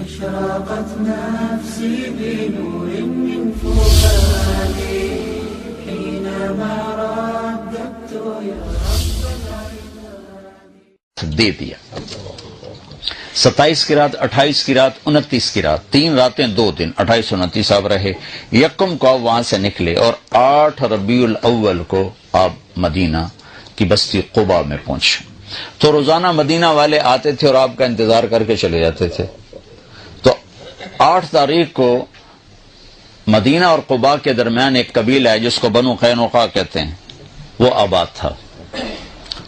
أشرقت نفسي بنور من فؤادي حينما رددت يا رب العباد. دے دیا 27 کی رات، 28 کی رات، 29 کی رات، 3 راتیں 2 دن، 28 29 آپ رہے. یکم کو آپ وہاں سے نکلے اور 8 ربیع الاول کو آپ مدینہ کی بستی قباء میں پہنچے. تو روزانہ مدینہ والے آتے تھے اور آپ کا انتظار کر کے چلے جاتے تھے. تو 8 تاریخ کو مدینہ اور قباء کے درمیان ایک قبیلہ ہے جس کو بنو قینقاع کہتے ہیں، وہ آباد تھا.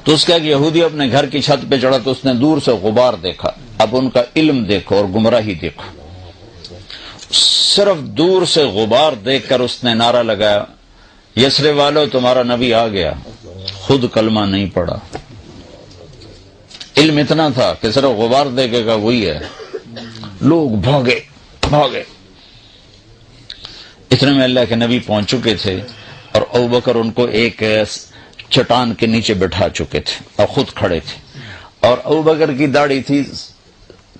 تو اس کا ایک یہودی اپنے گھر کی چھت پہ چڑھا تو اس نے دور سے غبار دیکھا. اب ان کا علم دیکھو اور گمراہی دیکھو. صرف دور سے غبار دیکھ کر اس نے نعرہ لگایا، یسرب والو تمہارا نبی آ گیا. خود کلمہ نہیں پڑا. علم اتنا تھا کہ صرف غبار دیکھے گا وہی ہے. لوگ بھاگے. اتنے میں اللہ کے نبی پہنچ چکے تھے اور ابوبکر ان کو ایک چٹان کے نیچے بٹھا چکے تھے اور خود کھڑے تھے. اور ابوبکر کی داڑھی تھی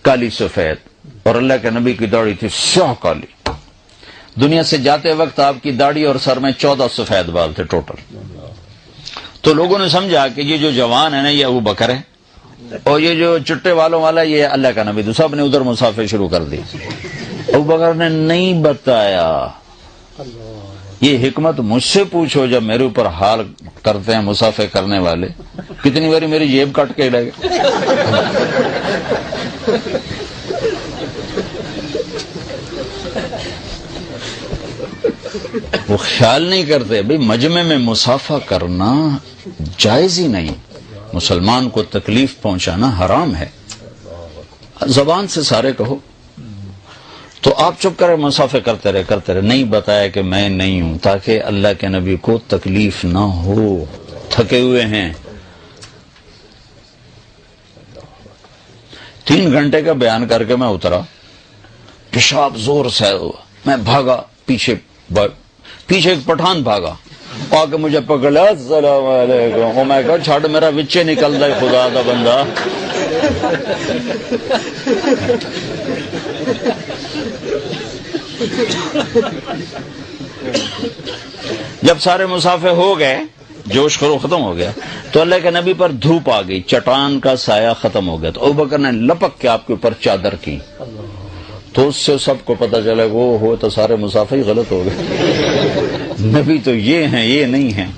کالی سفید اور اللہ کے نبی کی داڑھی تھی سیاہ کالی. دنیا سے جاتے وقت آپ کی داڑھی اور سر میں 14 سفید بال تھے ٹوٹل. تو لوگوں نے سمجھا کہ یہ جو جوان ہے نا یہ ابوبکر ہے اور یہ جو چٹے والوں والا یہ اللہ کا نبی. تو سب نے ادھر مسافر شروع کر دی. ابوبکر نے نہیں بتایا. یہ حکمت مجھ سے پوچھو جب میرے اوپر حال کرتے ہیں مسافر کرنے والے. کتنی باری میری جیب کاٹ کے لے گئے. وہ خیال نہیں کرتے بھئی مجمع میں مسافہ کرنا جائز ہی نہیں. مسلمان کو تکلیف پہنچانا حرام ہے. زبان سے سارے کہو. تو آپ چپ کرے مسافر کرتے رہے. نہیں بتایا کہ میں نہیں ہوں تاکہ اللہ کے نبی کو تکلیف نہ ہو. تھکے ہوئے ہیں. 3 گھنٹے کا بیان کر کے میں اترا. پیشاب زور سے ہوا. میں بھاگا پیچھے ایک پٹھان بھاگا آ کے مجھے پکڑا. السلام علیکم. میں کہا چھاڑ میرا وچے نکل رہا ہے خدا دا بندہ. جب سارے مسافر ہو گئے جوش خرو ختم ہو گیا تو اللہ کے نبی پر دھوپ آ گئی. چٹان کا سایہ ختم ہو گیا. تو ابوبکر نے لپک کے آپ کے اوپر چادر کی. تو اس سے سب کو پتہ چلا وہ ہو تو سارے مسافر ہی غلط ہو گئے. نبی تو یہ ہیں یہ نہیں ہیں.